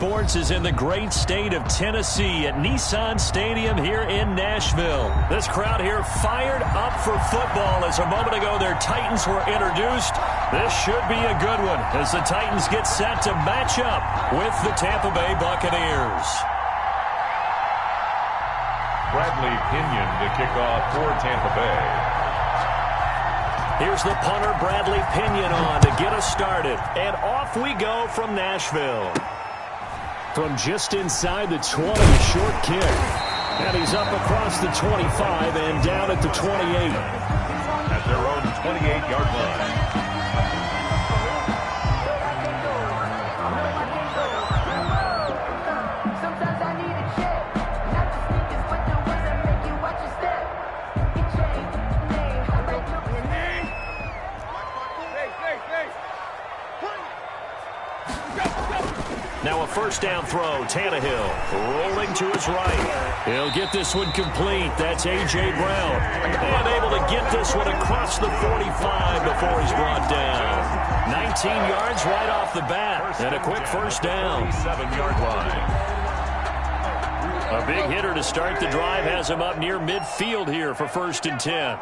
sports is in the great state of Tennessee at Nissan Stadium here in Nashville. This crowd here fired up for football as a moment ago their Titans were introduced. This should be a good one as the Titans get set to match up with the Tampa Bay Buccaneers. Bradley Pinion to kick off for Tampa Bay. Here's the punter, Bradley Pinion, on to get us started. And off we go from Nashville. From just inside the 20, short kick. And he's up across the 25 and down at the 28. At their own 28-yard line. Now a first down throw. Tannehill rolling to his right. He'll get this one complete. That's A.J. Brown. And able to get this one across the 45 before he's brought down. 19 yards right off the bat. And a quick first down. 7-yard line. A big hitter to start the drive has him up near midfield here for 1st and 10.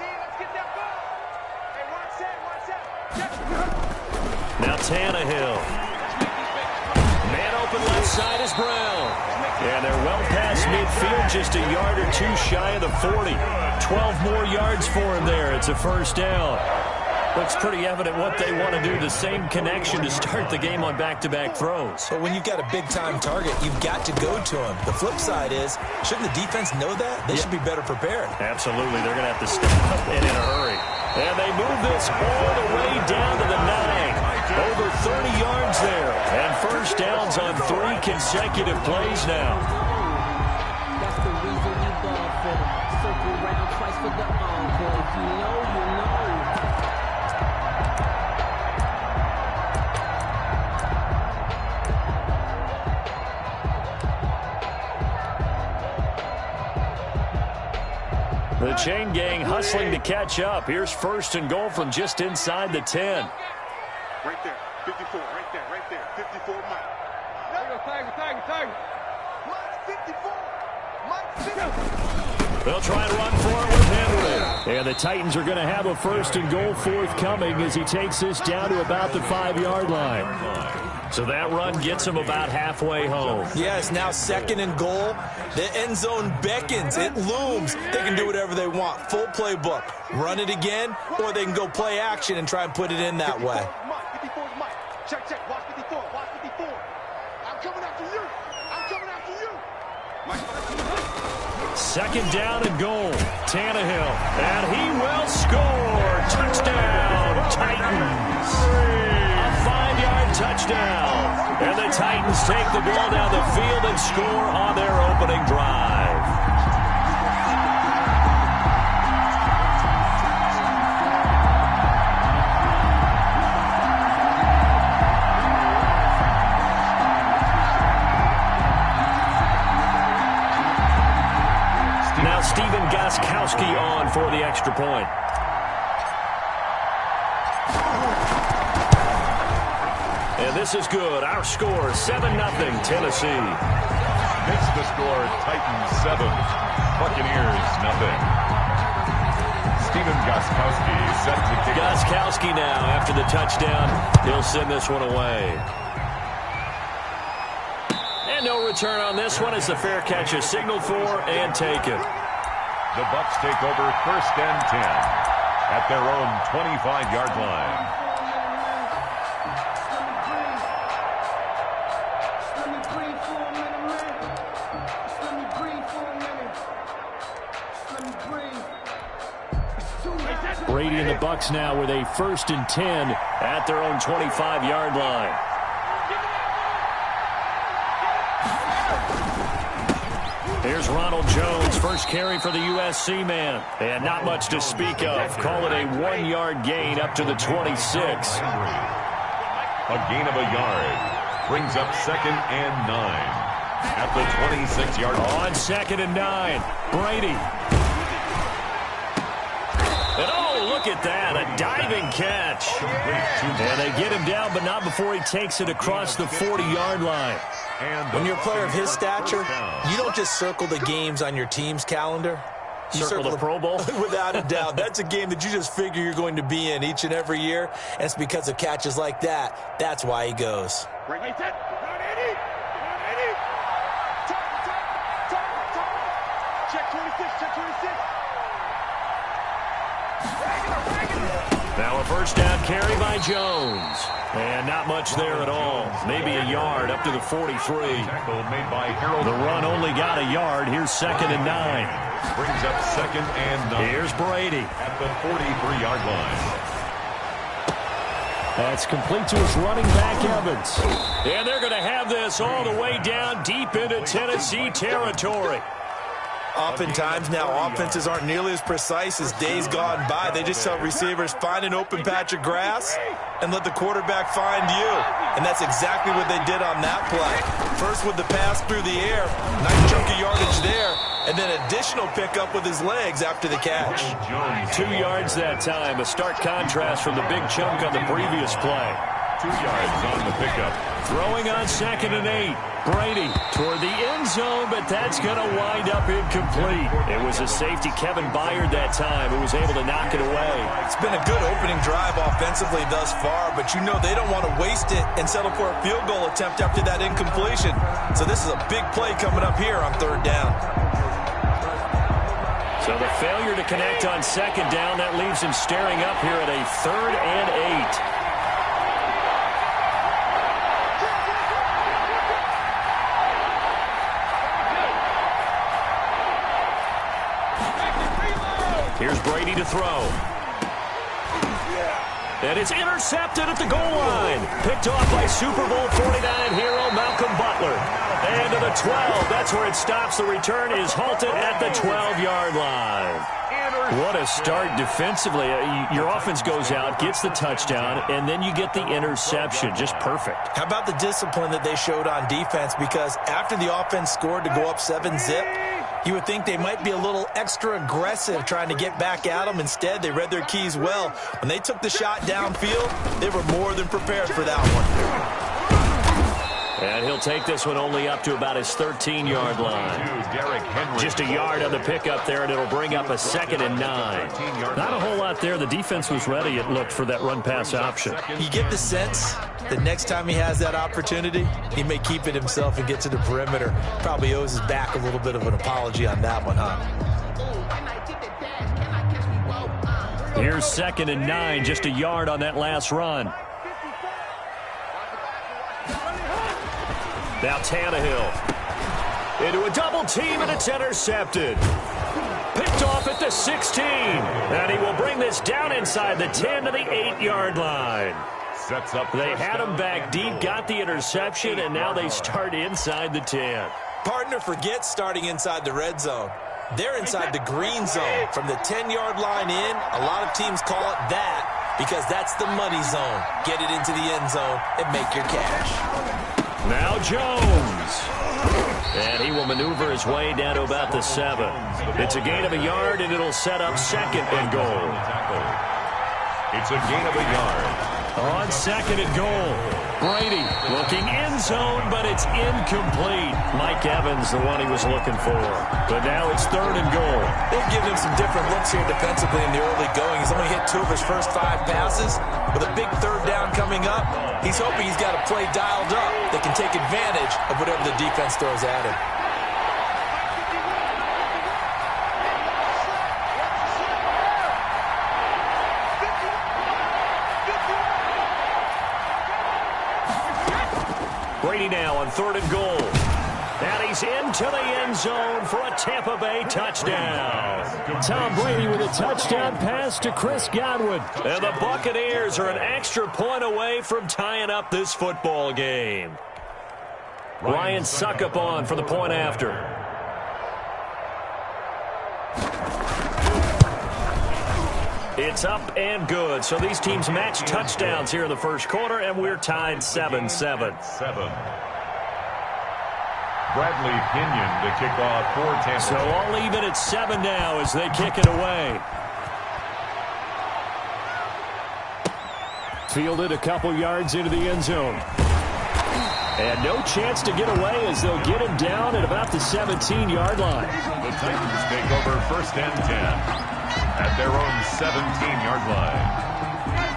Now Tannehill. Left side is Brown. And they're well past midfield, just a yard or two shy of the 40. 12 more yards for him there. It's a first down. Looks pretty evident what they want to do. The same connection to start the game on back-to-back throws. But when you've got a big-time target, you've got to go to him. The flip side is, shouldn't the defense know that? They should be better prepared. Absolutely. They're going to have to step up and in a hurry. And they move this all the way down to the 9. Over 30 yards there. And first downs on 3 consecutive plays now. That's the reason you ball for them. Circle round twice for the encore. If you know, you know. The chain gang hustling to catch up. Here's 1st and goal from just inside the 10. Right there, 54, right there, 54, Mike. Tiger. Mike, 54. They'll try and run for it with Henry. And the Titans are going to have a 1st and goal forthcoming as he takes this down to about the 5-yard line. So that run gets him about halfway home. Yeah, it's now 2nd and goal. The end zone beckons. It looms. They can do whatever they want. Full playbook. Run it again, or they can go play action and try and put it in that way. Mike, 54 is Mike. Check. Watch 54. I'm coming after you. Mike. 2nd down and goal. Tannehill. And he will score. Touchdown, Titans. A 5-yard touchdown. And the Titans take the ball down the field and score on their opening drive. Now Stephen Gostkowski on for the extra point. And this is good. Our score, 7-0 Tennessee. It's the score, Titans 7, Buccaneers 0. Stephen Gostkowski set to kick. Gostkowski now, after the touchdown, he'll send this one away. And no return on this one as the fair catch is signaled for and taken. The Bucs take over 1st and 10 at their own 25-yard line. Brady and the Bucs now with a 1st and 10 at their own 25-yard line. Here's Ronald Jones, first carry for the USC man. And not much to speak of. Call it a 1-yard gain up to the 26. A gain of a yard brings up 2nd and 9 at the 26-yard line. On 2nd and 9, Brady. And look at that, a diving catch. And they get him down, but not before he takes it across the 40-yard line. When you're a player of his stature, you don't just circle the games on your team's calendar. You circle the Pro Bowl? Without a doubt. That's a game that you just figure you're going to be in each and every year, and it's because of catches like that. That's why he goes. Check 26, check 26. Now a first down carry by Jones. And not much there at all. Maybe a yard up to the 43. Tackle made by Harold. The run only got a yard. Here's 2nd and 9. Brings up 2nd and 9. Here's Brady. At the 43-yard line. That's complete to his running back, Evans. And they're going to have this all the way down deep into Tennessee territory. Oftentimes now offenses aren't nearly as precise as days gone by. They just tell receivers, find an open patch of grass and let the quarterback find you. And that's exactly what they did on that play. First with the pass through the air, nice chunk of yardage there, and then additional pickup with his legs after the catch. 2 yards that time, a stark contrast from the big chunk on the previous play. 2 yards on the pickup. Throwing on 2nd and 8. Brady toward the end zone, but that's going to wind up incomplete. It was a safety, Kevin Byard, that time, who was able to knock it away. It's been a good opening drive offensively thus far, but you know they don't want to waste it and settle for a field goal attempt after that incompletion. So this is a big play coming up here on 3rd down. So the failure to connect on 2nd down, that leaves him staring up here at a 3rd and 8. Here's Brady to throw. And it's intercepted at the goal line. Picked off by Super Bowl 49 hero Malcolm Butler. And to the 12. That's where it stops. The return is halted at the 12-yard line. What a start defensively. Your offense goes out, gets the touchdown, and then you get the interception. Just perfect. How about the discipline that they showed on defense? Because after the offense scored to go up 7-zip, you would think they might be a little extra aggressive trying to get back at them. Instead, they read their keys well. When they took the shot downfield, they were more than prepared for that one. And he'll take this one only up to about his 13-yard line. Just a yard on the pickup there, and it'll bring up a 2nd and 9. Not a whole lot there. The defense was ready, it looked, for that run-pass option. You get the sense that next time he has that opportunity, he may keep it himself and get to the perimeter. Probably owes his back a little bit of an apology on that one, huh? Here's 2nd and 9, just a yard on that last run. Now Tannehill into a double team, and it's intercepted. Picked off at the 16. And he will bring this down inside the 10 to the 8-yard line. Sets up. They had him back deep, got the interception, and now they start inside the 10. Partner forgets starting inside the red zone. They're inside the green zone. From the 10-yard line in, a lot of teams call it that because that's the money zone. Get it into the end zone and make your cash. Now Jones. And he will maneuver his way down to about the 7. It's a gain of a yard, and it'll set up 2nd and goal. It's a gain of a yard. On 2nd and goal. Brady looking end zone, but it's incomplete. Mike Evans, the one he was looking for. But now it's 3rd and goal. They've given him some different looks here defensively in the early going. He's only hit 2 of his first 5 passes. With a big 3rd down coming up, he's hoping he's got a play dialed up that can take advantage of whatever the defense throws at him. Brady now on 3rd and goal. And he's into the end zone for a Tampa Bay touchdown. Tom Brady with a touchdown pass to Chris Godwin. And the Buccaneers are an extra point away from tying up this football game. Ryan Suckup on for the point after. It's up and good. So these teams match touchdowns here in the first quarter, and we're tied 7-7. Bradley Pinion to kick off for Tampa. So all even at 7 now as they kick it away. Fielded a couple yards into the end zone. And no chance to get away as they'll get him down at about the 17-yard line. The Titans take over 1st and 10 at their own 17-yard line.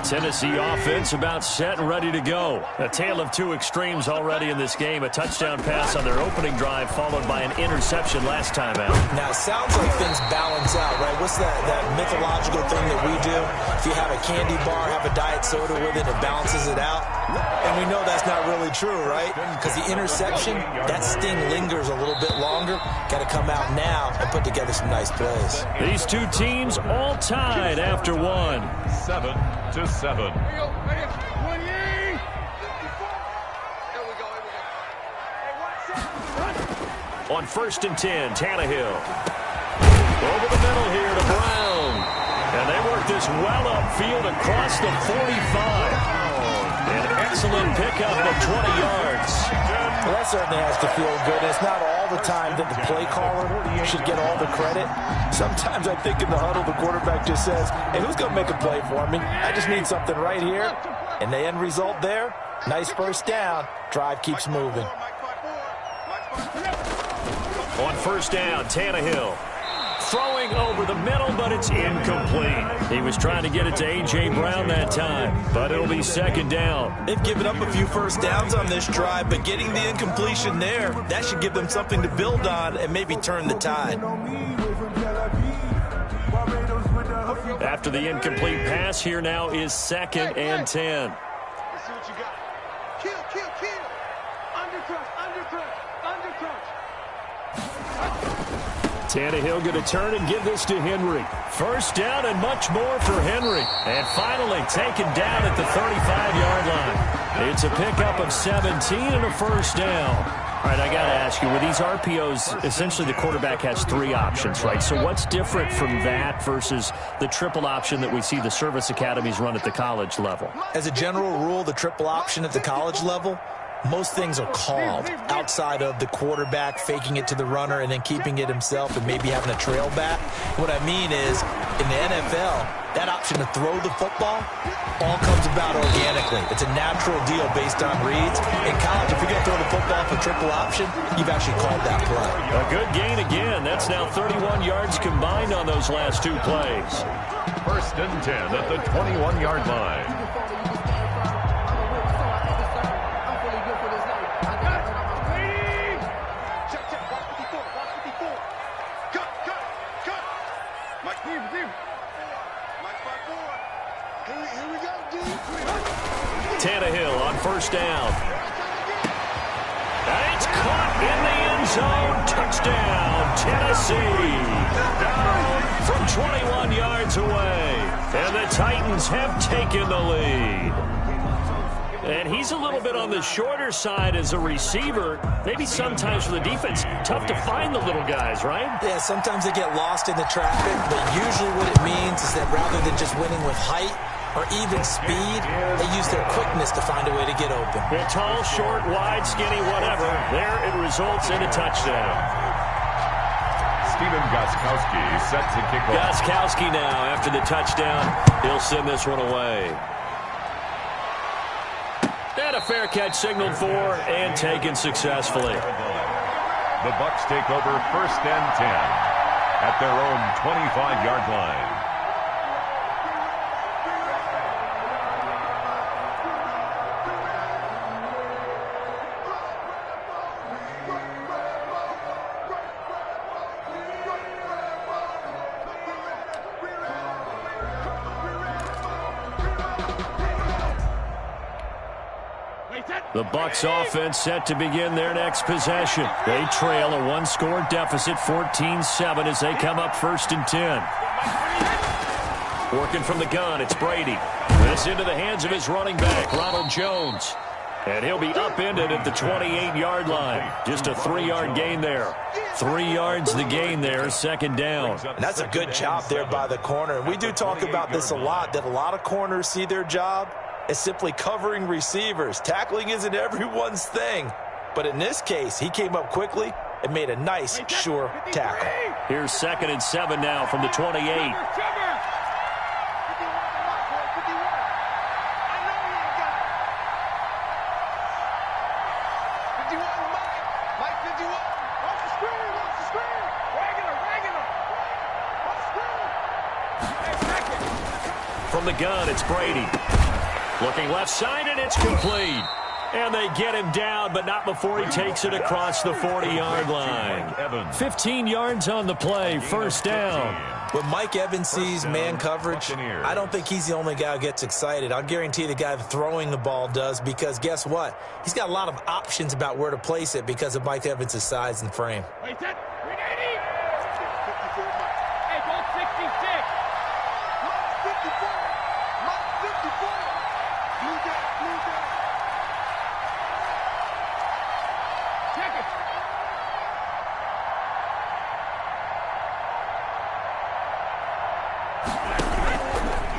Tennessee offense about set and ready to go. A tale of two extremes already in this game. A touchdown pass on their opening drive followed by an interception last time out. Now, it sounds like things balance out, right? What's that mythological thing that we do? If you have a candy bar, have a diet soda with it, it balances it out. And we know that's not really true, right? Because the interception, that sting lingers a little bit longer. Got to come out now and put together some nice plays. These two teams all tied after one. 7-7. On 1st and 10, Tannehill. Over the middle here to Brown. And they work this well upfield across the 45. An excellent pickup of 20 yards. Well, that certainly has to feel good. It's not all the time that the play caller should get all the credit. Sometimes I think in the huddle, the quarterback just says, hey, who's going to make a play for me? I just need something right here. And the end result there, nice first down. Drive keeps moving. On 1st down, Tannehill. Throwing over the middle, but it's incomplete. He was trying to get it to A.J. Brown that time, but it'll be 2nd down. They've given up a few first downs on this drive, but getting the incompletion there, that should give them something to build on and maybe turn the tide. After the incomplete pass, here now is 2nd and 10. Let's see what you got. Kill. Undercrush. Tannehill going to turn and give this to Henry. 1st down and much more for Henry. And finally taken down at the 35-yard line. It's a pickup of 17 and a 1st down. All right, I got to ask you, with these RPOs, essentially the quarterback has 3 options, right? So what's different from that versus the triple option that we see the service academies run at the college level? As a general rule, the triple option at the college level, most things are called outside of the quarterback faking it to the runner and then keeping it himself and maybe having a trail back. What I mean is, in the NFL, that option to throw the football all comes about organically. It's a natural deal based on reads. In college, if you're going to throw the football for triple option, you've actually called that play. A good gain again. That's now 31 yards combined on those last 2 plays. 1st and 10 at the 21-yard line. Tannehill on 1st down. And it's caught in the end zone. Touchdown, Tennessee. Down from 21 yards away. And the Titans have taken the lead. And he's a little bit on the shorter side as a receiver. Maybe sometimes for the defense, tough to find the little guys, right? Yeah, sometimes they get lost in the traffic, but usually what it means is that rather than just winning with height or even speed, they use their quickness to find a way to get open. They're tall, short, wide, skinny, whatever. There it results in a touchdown. Steven Gostkowski set to kick off. Gostkowski now, after the touchdown, he'll send this one away. And a fair catch signaled for and taken successfully. The Bucs take over 1st and 10 at their own 25-yard line. The Bucs offense set to begin their next possession. They trail a 1-score deficit, 14-7, as they come up 1st and 10. Working from the gun, it's Brady. This into the hands of his running back, Ronald Jones. And he'll be upended at the 28-yard line. Just a 3-yard gain there. 3 yards the gain there, 2nd down. And that's a good job there by the corner. We do talk about this a lot, that a lot of corners see their job as simply covering receivers. Tackling isn't everyone's thing. But in this case, he came up quickly and made a nice, sure tackle. Here's 2nd and 7 now from the 28. From the gun, it's Brady. Looking left side, and it's complete. And they get him down, but not before he takes it across the 40-yard line. 15 yards on the play, first down. When Mike Evans sees man coverage, I don't think he's the only guy who gets excited. I'll guarantee the guy throwing the ball does, because guess what? He's got a lot of options about where to place it because of Mike Evans' size and frame. Hey, go 66. Mike 54. Mike 54. Blue down. Check it.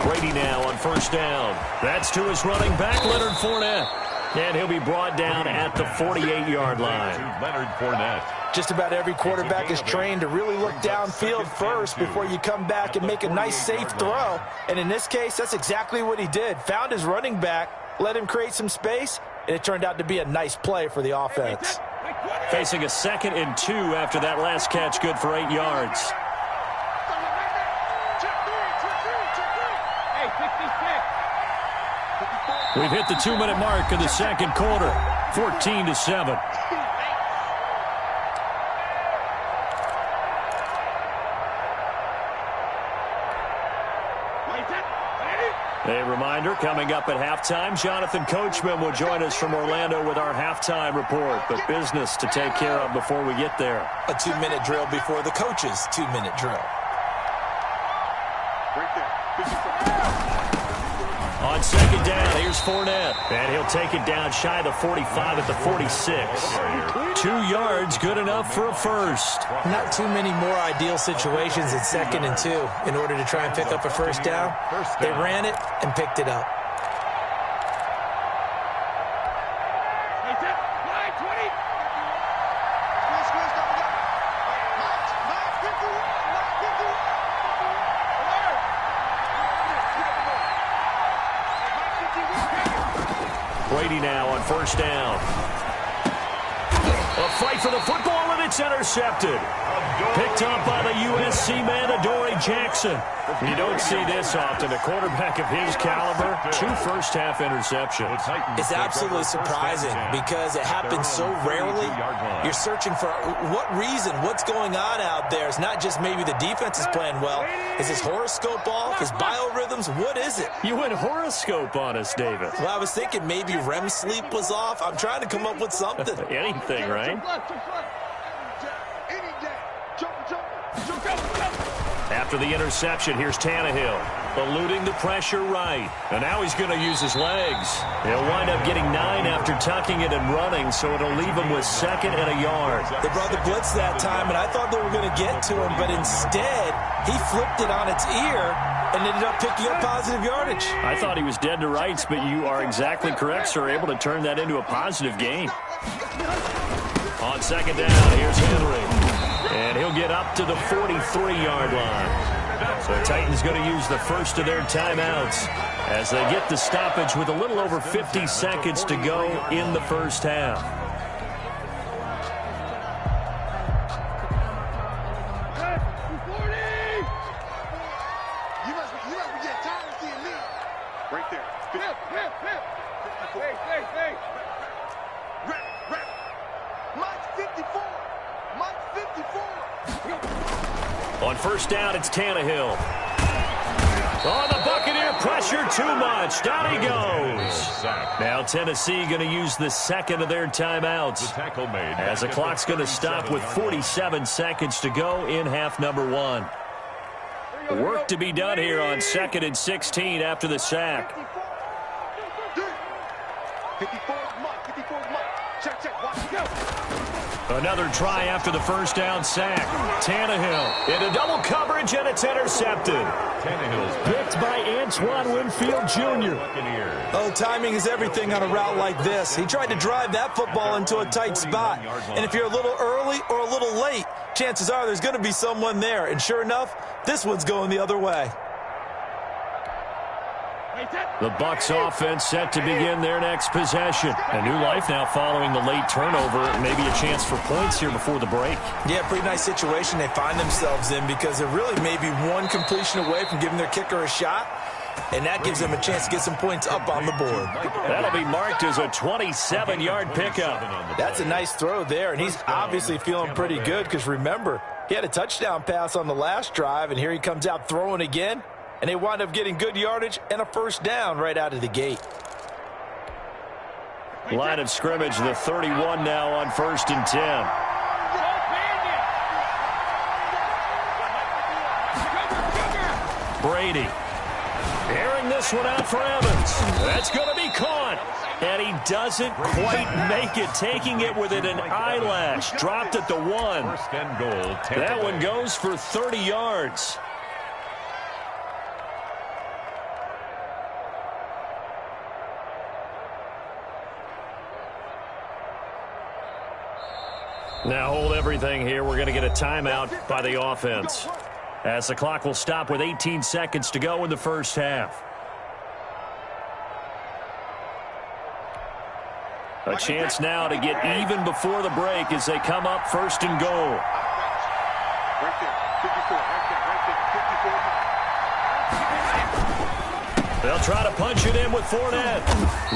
Brady now on first down. That's to his running back, Leonard Fournette. And he'll be brought down at the 48-yard line. Leonard Fournette. Just about every quarterback is trained to really look downfield first before you come back and make a nice, safe throw. And in this case, that's exactly what he did. Found his running back, let him create some space, and it turned out to be a nice play for the offense. Facing a 2nd and 2 after that last catch, good for 8 yards. We've hit the 2-minute mark of the second quarter, 14-7. A reminder, coming up at halftime, Jonathan Coachman will join us from Orlando with our halftime report. But business to take care of before we get there. A 2-minute drill before the coach's 2-minute drill. Right there. On second down, here's Fournette. And he'll take it down shy of the 45 at the 46. 2 yards, good enough for a first. Not too many more ideal situations at 2nd and 2 in order to try and pick up a first down. They ran it and picked it up. Brady now on first down. A fight for the football, and it's intercepted. Picked up by the USC man, Adoree Jackson. You don't see this often. A quarterback of his caliber, 2 first-half interceptions. It's absolutely surprising because it happens so rarely. You're searching for what reason, what's going on out there. It's not just maybe the defense is playing well. Is his horoscope off? His biorhythms? What is it? You went horoscope on us, David. Well, I was thinking maybe REM sleep was off. I'm trying to come up with something. Anything, right? After the interception, here's Tannehill, eluding the pressure right. And now he's going to use his legs. He'll wind up getting 9 after tucking it and running, so it'll leave him with 2nd and a yard. They brought the blitz that time, and I thought they were going to get to him, but instead, he flipped it on its ear and ended up picking up positive yardage. I thought he was dead to rights, but you are exactly correct, sir, able to turn that into a positive gain. On second down, here's Henry. And he'll get up to the 43-yard line. So the Titans going to use the first of their timeouts as they get the stoppage with a little over 50 seconds to go in the first half. You must be getting tired of seeing me. Right there. Hey. Rep. Mike 54. Mike 54. On first down, it's Tannehill. Oh, the Buccaneer pressure too much. Down he goes. Now Tennessee going to use the second of their timeouts as the clock's going to stop with 47 seconds to go in half number 1. Work to be done here on 2nd and 16 after the sack. 54 is Mike. 54 is Mike. Check. Watch it go. Another try after the first down sack. Tannehill into double coverage, and it's intercepted. Tannehill's Picked by Antoine Winfield Jr. Oh, timing is everything on a route like this. He tried to drive that football into a tight spot. And if you're a little early or a little late, chances are there's going to be someone there. And sure enough, this one's going the other way. The Bucs offense set to begin their next possession. A new life now following the late turnover. Maybe a chance for points here before the break. Yeah, pretty nice situation they find themselves in because they're really maybe one completion away from giving their kicker a shot. And that gives them a chance to get some points up on the board. That'll be marked as a 27-yard pickup. That's a nice throw there, and he's obviously feeling pretty good because, remember, he had a touchdown pass on the last drive, and here he comes out throwing again, and they wind up getting good yardage and a first down right out of the gate. Line of scrimmage, the 31 now on 1st and 10. Brady. Airing this one out for Evans. That's going to be caught. And he doesn't quite make it, taking it within an eyelash. Dropped at the 1. First and goal. That one goes for 30 yards. Now hold everything here. We're going to get a timeout by the offense, as the clock will stop with 18 seconds to go in the first half. A chance now to get even before the break as they come up 1st and goal. Right there, 54, right there, 54. They'll try to punch it in with Fournette.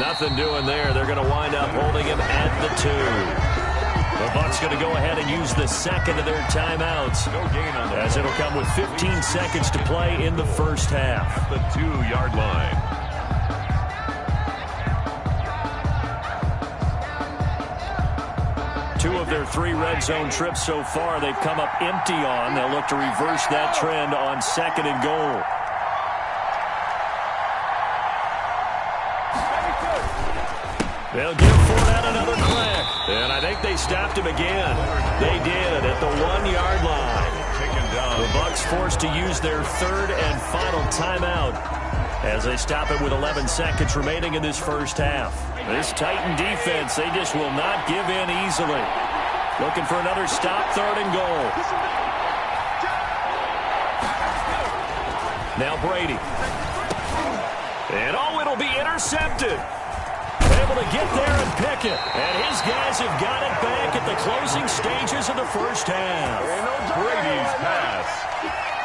Nothing doing there. They're going to wind up holding him at the 2. The Bucs going to go ahead and use the second of their timeouts, No gain on the as it'll come with 15 seconds to play in the first half. the 2-yard line. Two of their 3 red zone trips so far they've come up empty on. They'll look to reverse that trend on 2nd and goal. They'll give Fournette another crack. And I think they stopped him again. They did at the 1-yard line. Taken down. The Bucs forced to use their 3rd and final timeout as they stop it with 11 seconds remaining in this first half. This Titan defense, they just will not give in easily. Looking for another stop, 3rd and goal. Now Brady. And it'll be intercepted. Able to get there and pick it. And his guys have got it back at the closing stages of the first half. Brady's pass.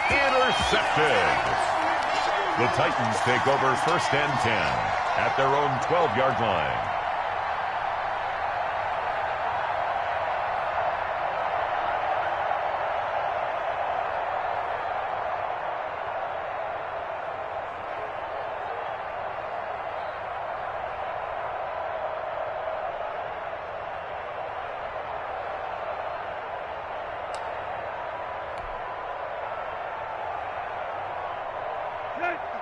Intercepted. The Titans take over 1st and 10 at their own 12-yard line.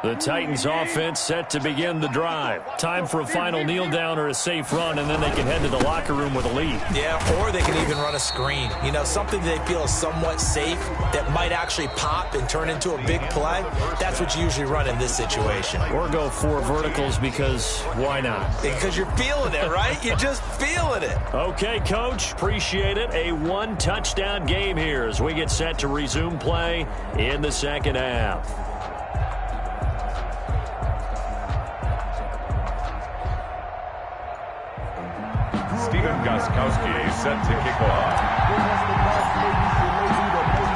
The Titans offense set to begin the drive. Time for a final kneel down or a safe run, and then they can head to the locker room with a lead. Yeah, or they can even run a screen. You know, something they feel is somewhat safe that might actually pop and turn into a big play. That's what you usually run in this situation. Or go 4 verticals because why not? Because you're feeling it, right? You're just feeling it. Okay, Coach, appreciate it. A 1-touchdown game here as we get set to resume play in the second half. Gostkowski set to kick off.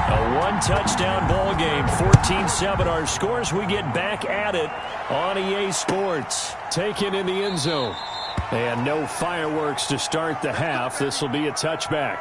A 1-touchdown ball game, 14-7 our scores. We get back at it on EA Sports. Taken in the end zone. And no fireworks to start the half. This will be a touchback.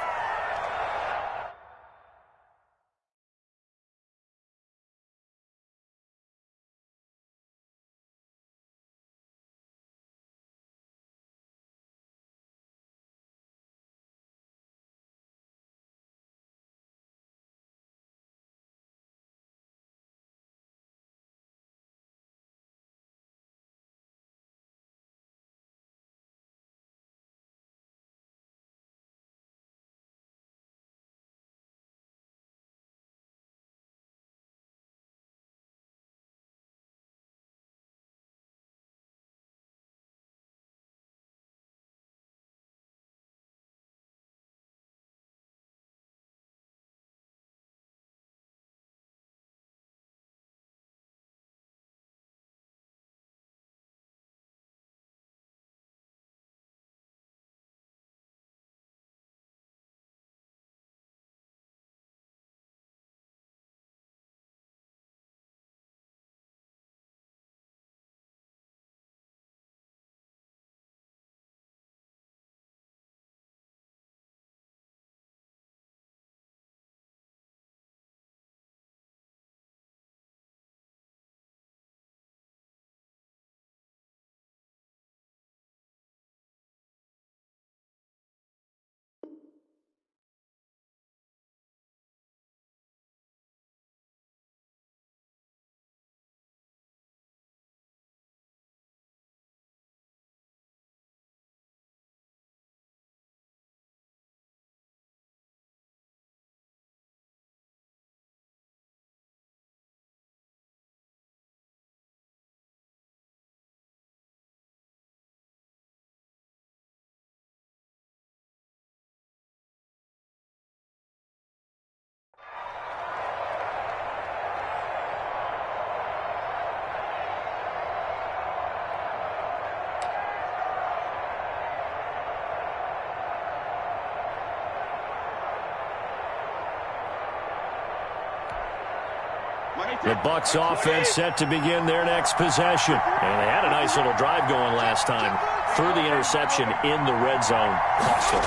The Bucs offense set to begin their next possession. And they had a nice little drive going last time. Threw the interception in the red zone. Awesome.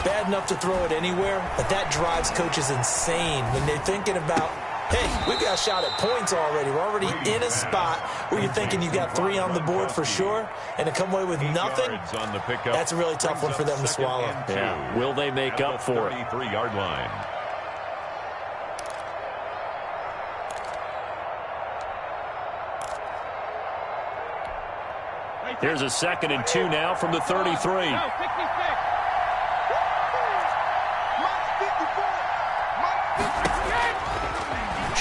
Bad enough to throw it anywhere, but that drives coaches insane when they're thinking about, hey, we got a shot at points already. We're already in a spot where you're thinking you got 3 on the board for sure, and to come away with nothing, that's a really tough one for them to swallow. Yeah, will they make up for it? 33-yard line. Here's a 2nd and 2 now from the 33.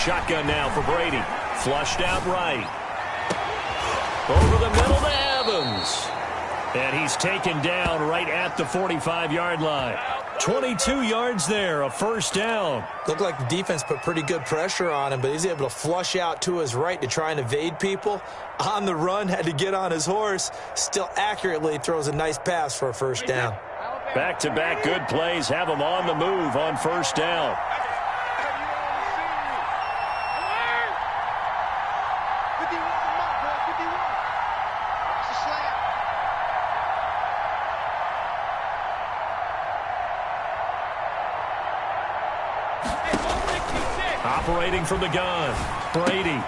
Shotgun now for Brady. Flushed out right. Over the middle to Evans. And he's taken down right at the 45-yard line. 22 yards there, a first down. Looked like the defense put pretty good pressure on him, but he's able to flush out to his right to try and evade people. On the run, had to get on his horse. Still accurately throws a nice pass for a first down. Back-to-back good plays have him on the move on first down. Operating from the gun, Brady.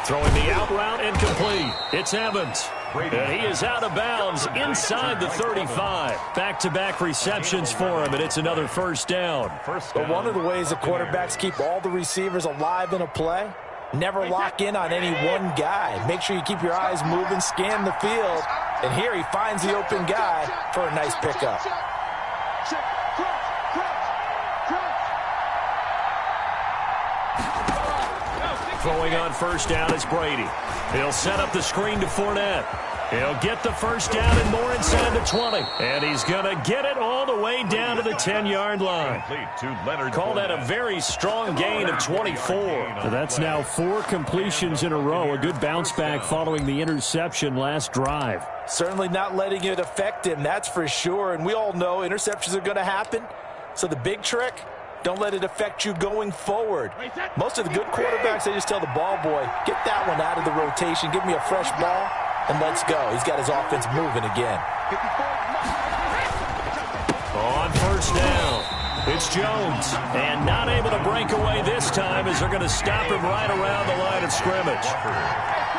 Throwing the out route incomplete. It's Evans. And he is out of bounds inside the 35. Back-to-back receptions for him, and it's another first down. But one of the ways the quarterbacks keep all the receivers alive in a play, never lock in on any one guy. Make sure you keep your eyes moving, scan the field. And here he finds the open guy for a nice pickup. Throwing on first down is Brady. He'll set up the screen to Fournette. He'll get the first down and more inside the 20. And he's going to get it all the way down to the 10-yard line. Call that a very strong gain of 24. That's now 4 completions in a row. A good bounce back following the interception last drive. Certainly not letting it affect him, that's for sure. And we all know interceptions are going to happen. So the big trick, don't let it affect you going forward. Most of the good quarterbacks, they just tell the ball boy, get that one out of the rotation, give me a fresh ball, and let's go. He's got his offense moving again. On first down, it's Jones. And not able to break away this time as they're going to stop him right around the line of scrimmage.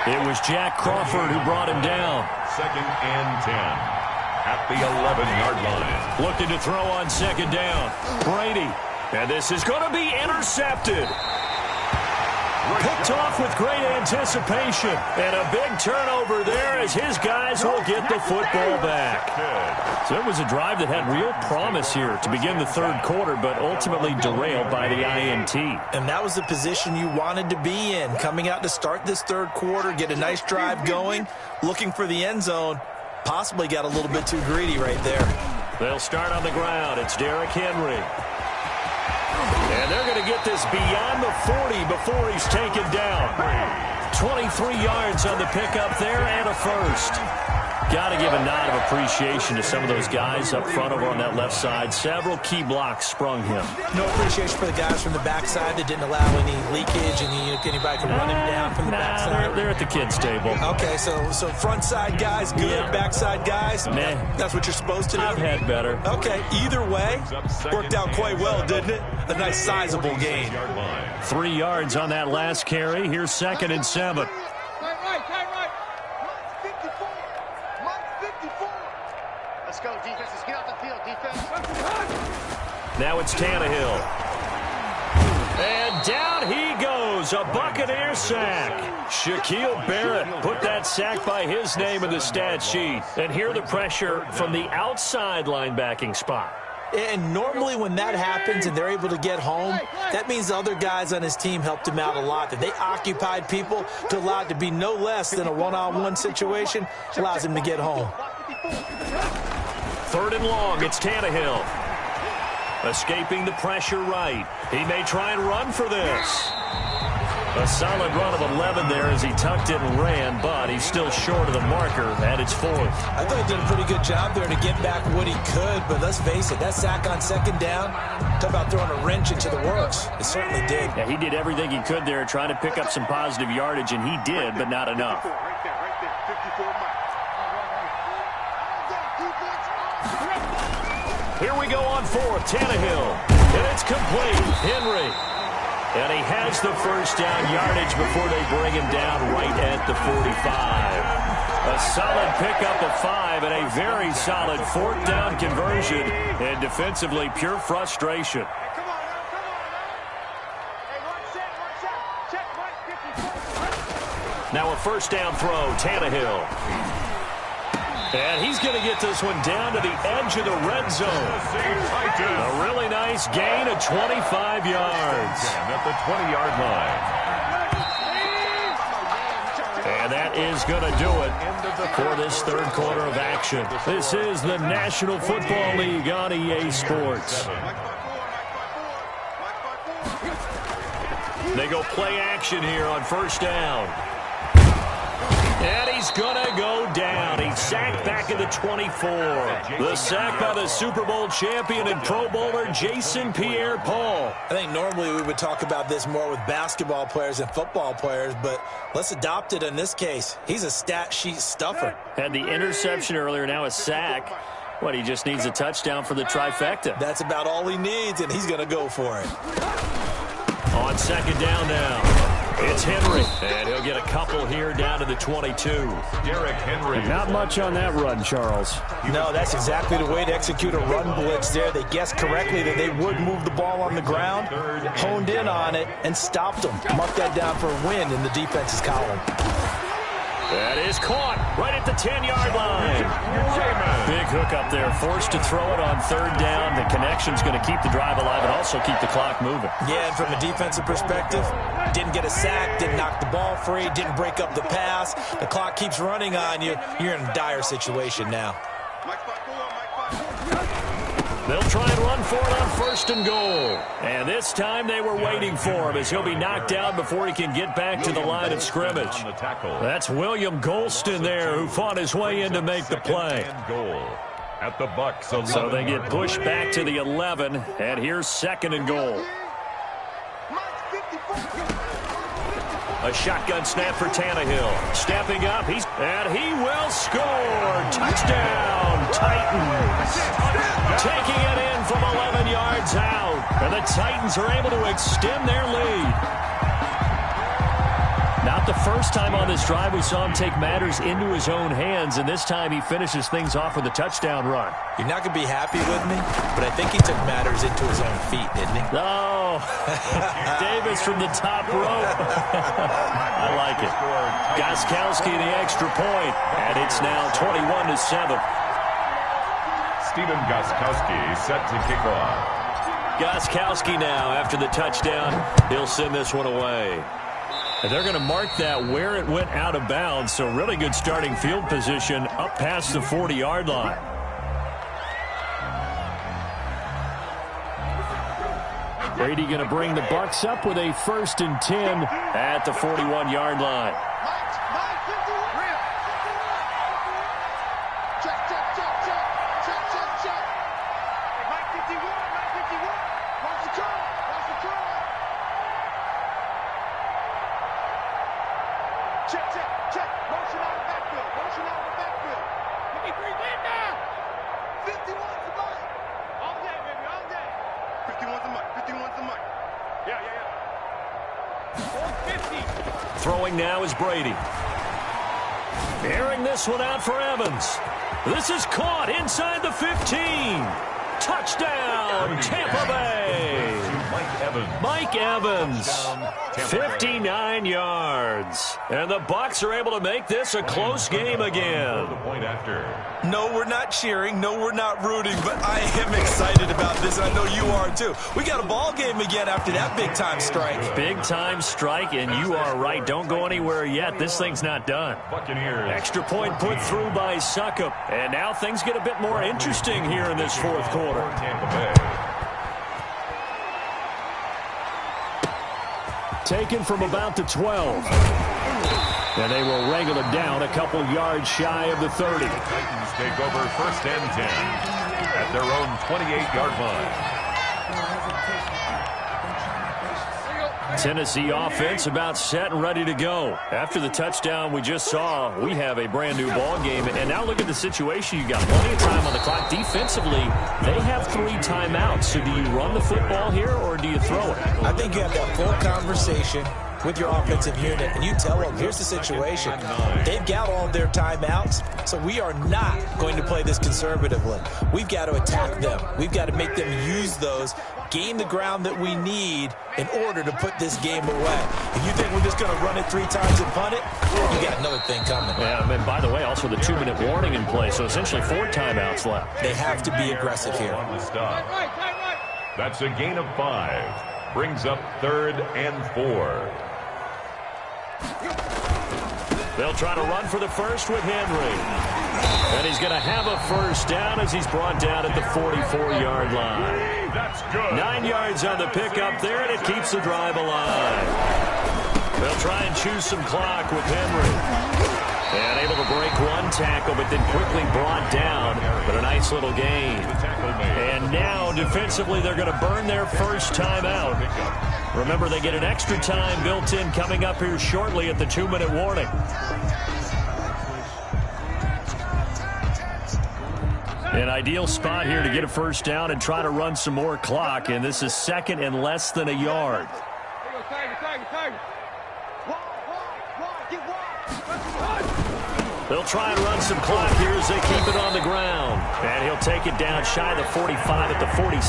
It was Jack Crawford who brought him down. 2nd and 10 at the 11-yard line. Looking to throw on 2nd down. Brady. And this is going to be intercepted. Picked off with great anticipation. And a big turnover there as his guys will get the football back. So it was a drive that had real promise here to begin the 3rd quarter, but ultimately derailed by the INT. And that was the position you wanted to be in. Coming out to start this 3rd quarter, get a nice drive going, looking for the end zone. Possibly got a little bit too greedy right there. They'll start on the ground. It's Derrick Henry. And they're going to get this beyond the 40 before he's taken down. 23 yards on the pickup there and a first. Got to give a nod of appreciation to some of those guys up front over on that left side. Several key blocks sprung him. No appreciation for the guys from the backside that didn't allow any leakage and anybody could run him down from the backside. They're at the kids' table. Okay, so front side guys, good. Yeah. Backside guys, nah. That's what you're supposed to do? I've had better. Okay, either way, worked out quite well, didn't it? A nice sizable gain. 3 yards on that last carry. Here's 2nd and 7. Let's go, defense. Let's get off the field, defense. Now it's Tannehill. And down he goes. A Buccaneer sack. Shaquille Barrett put that sack by his name in the stat sheet. And here the pressure from the outside linebacking spot. And normally when that happens and they're able to get home, that means the other guys on his team helped him out a lot. That they occupied people to allow it to be no less than a one-on-one situation, allows him to get home. 3rd and long, it's Tannehill. Escaping the pressure right. He may try and run for this. A solid run of 11 there as he tucked it and ran, but he's still short of the marker, and it's fourth. I thought he did a pretty good job there to get back what he could, but let's face it, that sack on second down, talk about throwing a wrench into the works. It certainly did. Yeah, he did everything he could there trying to pick up some positive yardage, and he did, but not enough. Right there, 54 miles. Here we go on fourth, Tannehill, and it's complete. Henry. And he has the first down yardage before they bring him down right at the 45. A solid pickup of 5 and a very solid fourth down conversion. And defensively, pure frustration. Hey, come on now. Hey, watch out. Check Mike 54. Now a first down throw, Tannehill. And he's going to get this one down to the edge of the red zone. A really nice gain of 25 yards. At the 20-yard line. And that is going to do it for this third quarter of action. This is the National Football League on EA Sports. They go play action here on first down. And he's going to go down. He's sacked back at the 24. The sack by the Super Bowl champion and Pro Bowler Jason Pierre-Paul. I think normally we would talk about this more with basketball players and football players, but let's adopt it in this case. He's a stat sheet stuffer. Had the interception earlier, now a sack. What, he just needs a touchdown for the trifecta. That's about all he needs, and he's going to go for it. On second down now. It's Henry, and he'll get a couple here down to the 22. Derrick Henry. Not much on that run, Charles. No, that's exactly the way to execute a run blitz there. They guessed correctly that they would move the ball on the ground, honed in on it, and stopped them. Mark that down for a win in the defense's column. That is caught right at the 10-yard line. Big hook up there, forced to throw it on third down. The connection's going to keep the drive alive and also keep the clock moving. Yeah, and from a defensive perspective, didn't get a sack, didn't knock the ball free, didn't break up the pass. The clock keeps running on you. You're in a dire situation now. They'll try and run for it on first and goal. And this time they were waiting for him as he'll be knocked down before he can get back to the line of scrimmage. That's William Golston there who fought his way in to make the play. At the Bucks. So they get pushed back to the 11, and here's second and goal. A shotgun snap for Tannehill. Stepping up, and he will score. Touchdown, Titans. Taking it in from 11 yards out. And the Titans are able to extend their lead. Not the first time on this drive we saw him take matters into his own hands, and this time he finishes things off with a touchdown run. You're not going to be happy with me, but I think he took matters into his own feet, didn't he? Oh, Davis from the top rope. I like it. Gostkowski the extra point, and it's now 21-7. Stephen Gostkowski set to kick off. Gostkowski now, after the touchdown, he'll send this one away. And they're going to mark that where it went out of bounds, so really good starting field position up past the 40-yard line. Brady going to bring the Bucs up with a 1st and 10 at the 41-yard line. Check. Motion out of the backfield. 53 man now. 51's the mic. All day, baby, all day. 51's the mic. Yeah. 450. Throwing now is Brady. Airing this one out for Evans. This is caught inside the 15. Touchdown, Tampa Bay. Mike Evans, 59 yards. And the Bucs are able to make this a close game again. No, we're not cheering. No, we're not rooting, but I am excited about this. I know you are too. We got a ball game again after that big-time strike. Big-time strike, and you are right. Don't go anywhere yet. This thing's not done. Buccaneers. Extra point put through by Succop. And now things get a bit more interesting here in this fourth quarter. Tampa Bay. Taken from about the 12. And they will wrangle it down a couple yards shy of the 30. Titans take over 1st and 10 at their own 28-yard line. Tennessee offense about set and ready to go. After the touchdown we just saw, we have a brand new ball game. And now look at the situation. You got plenty of time on the clock. Defensively, they have 3 timeouts. So do you run the football here or do you throw it? I think you have that full conversation with your offensive unit, and you tell them, here's the situation. They've got all their timeouts, so we are not going to play this conservatively. We've got to attack them. We've got to make them use those, gain the ground that we need in order to put this game away. If you think we're just going to run it 3 times and punt it, you got another thing coming. Yeah, and by the way, also the 2-minute warning in play, so essentially 4 timeouts left. They have to be aggressive here. On the stop. That's a gain of 5. Brings up 3rd and 4. They'll try to run for the first with Henry. And he's going to have a first down as he's brought down at the 44-yard line. That's good. 9 yards on the pickup there, and it keeps the drive alive. They'll try and choose some clock with Henry. And able to break 1 tackle, but then quickly brought down. But a nice little gain. And now, defensively, they're going to burn their first timeout. Remember, they get an extra time built in coming up here shortly at the 2-minute warning. An ideal spot here to get a first down and try to run some more clock. And this is 2nd and less than a yard. They'll try and run some clock here as they keep it on the ground. And he'll take it down shy of the 45 at the 46.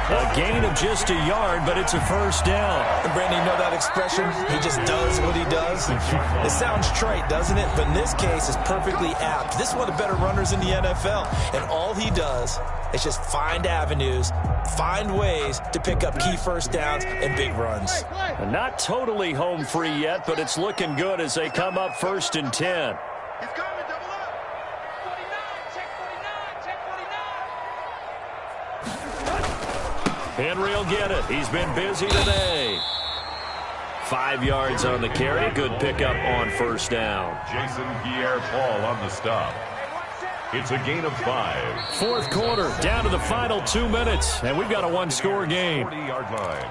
A gain of just a yard, but it's a first down. And Brandon, you know that expression? He just does what he does. It sounds trite, doesn't it? But in this case, it's perfectly apt. This is one of the better runners in the NFL. And all he does is just find avenues, find ways to pick up key first downs and big runs. And not totally home free yet, but it's looking good as they come up 1st and 10. He's coming, double up. 49, check 49. Henry will get it. He's been busy today. 5 yards on the carry. Good pickup on first down. Jason Pierre-Paul on the stop. It's a gain of 5. 4th quarter, down to the final 2 minutes, and we've got a 1-score game. 40-yard line.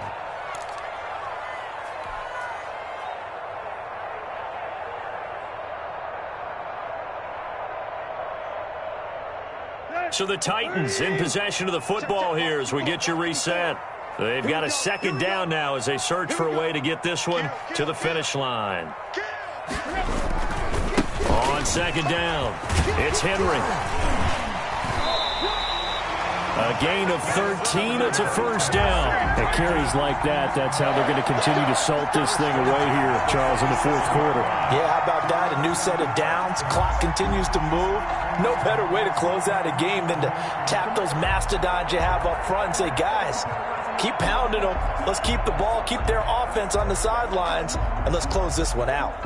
So the Titans in possession of the football here as we get you reset. They've got a 2nd down now as they search for a way to get this one to the finish line. On 2nd down, it's Henry. A gain of 13. It's a first down. At carries like that, that's how they're going to continue to salt this thing away here, Charles, in the 4th quarter. Yeah, how about that? A new set of downs. Clock continues to move. No better way to close out a game than to tap those mastodons you have up front and say, guys, keep pounding them. Let's keep the ball, keep their offense on the sidelines, and let's close this one out.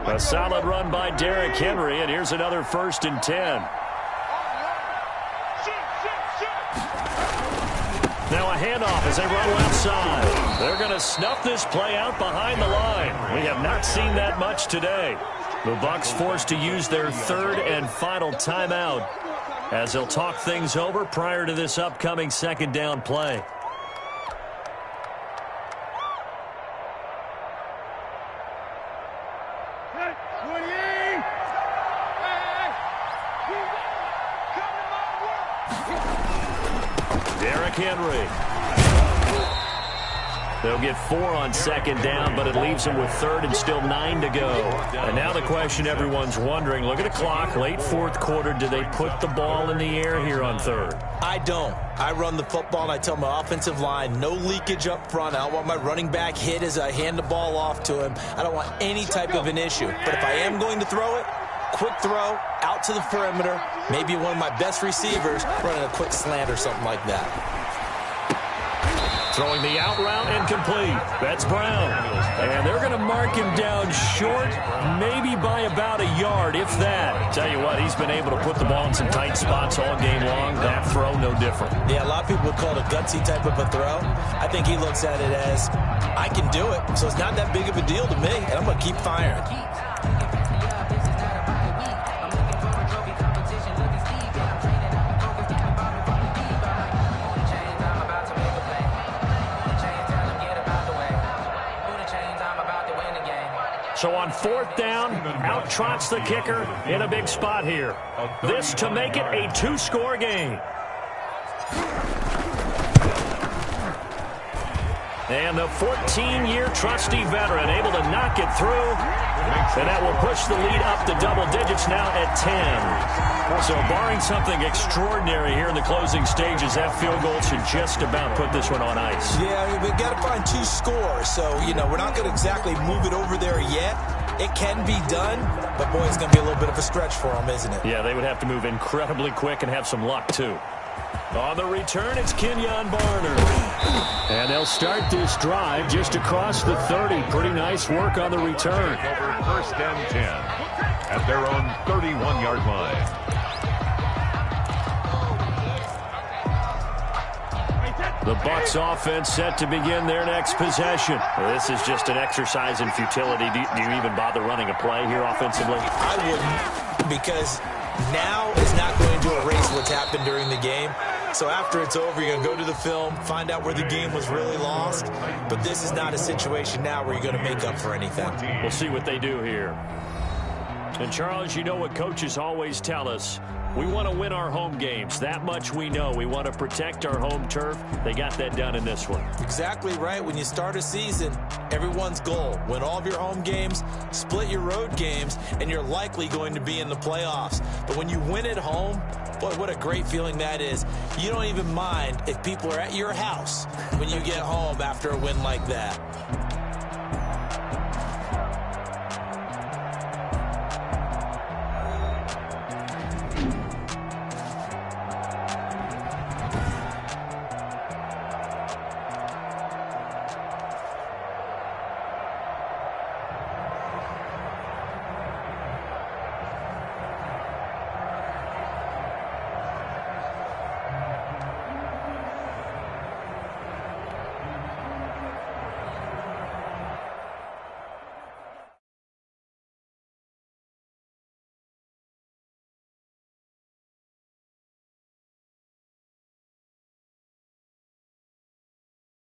A solid run by Derrick Henry, and here's another 1st and 10. Now a handoff as they run left side. They're going to snuff this play out behind the line. We have not seen that much today. The Bucs forced to use their 3rd and final timeout as they'll talk things over prior to this upcoming 2nd down play. Derrick Henry. They'll get 4 on 2nd down, but it leaves them with 3rd and still 9 to go. And now the question everyone's wondering, look at the clock, late 4th quarter, do they put the ball in the air here on 3rd? I don't. I run the football, and I tell my offensive line, no leakage up front. I don't want my running back hit as I hand the ball off to him. I don't want any type of an issue. But if I am going to throw it, quick throw, out to the perimeter, maybe one of my best receivers running a quick slant or something like that. Throwing the out route and complete. That's Brown. And they're going to mark him down short, maybe by about a yard, if that. Tell you what, he's been able to put the ball in some tight spots all game long. That throw, no different. Yeah, a lot of people would call it a gutsy type of a throw. I think he looks at it as, I can do it, so it's not that big of a deal to me, and I'm going to keep firing. So on fourth down, out trots the kicker in a big spot here. This to make it a two-score game. And the 14-year trusty veteran able to knock it through. And that will push the lead up to double digits now at 10. So barring something extraordinary here in the closing stages, that field goal should just about put this one on ice. Yeah, we've got to find two scores. So, we're not going to exactly move it over there yet. It can be done, but boy, it's going to be a little bit of a stretch for them, isn't it? Yeah, they would have to move incredibly quick and have some luck, too. On the return, it's Kenyon Barner. And they'll start this drive just across the 30. Pretty nice work on the return. Over first and 10 at their own 31-yard line. The Bucs offense set to begin their next possession. Well, this is just an exercise in futility. Do you even bother running a play here offensively? I wouldn't, because now is not going to erase what's happened during the game. So after it's over, you're going to go to the film, find out where the game was really lost. But this is not a situation now where you're going to make up for anything. We'll see what they do here. And, Charles, you know what coaches always tell us. We want to win our home games. That much we know. We want to protect our home turf. They got that done in this one. Exactly right. When you start a season, everyone's goal, win all of your home games, split your road games, and you're likely going to be in the playoffs. But when you win at home, boy, what a great feeling that is. You don't even mind if people are at your house when you get home after a win like that.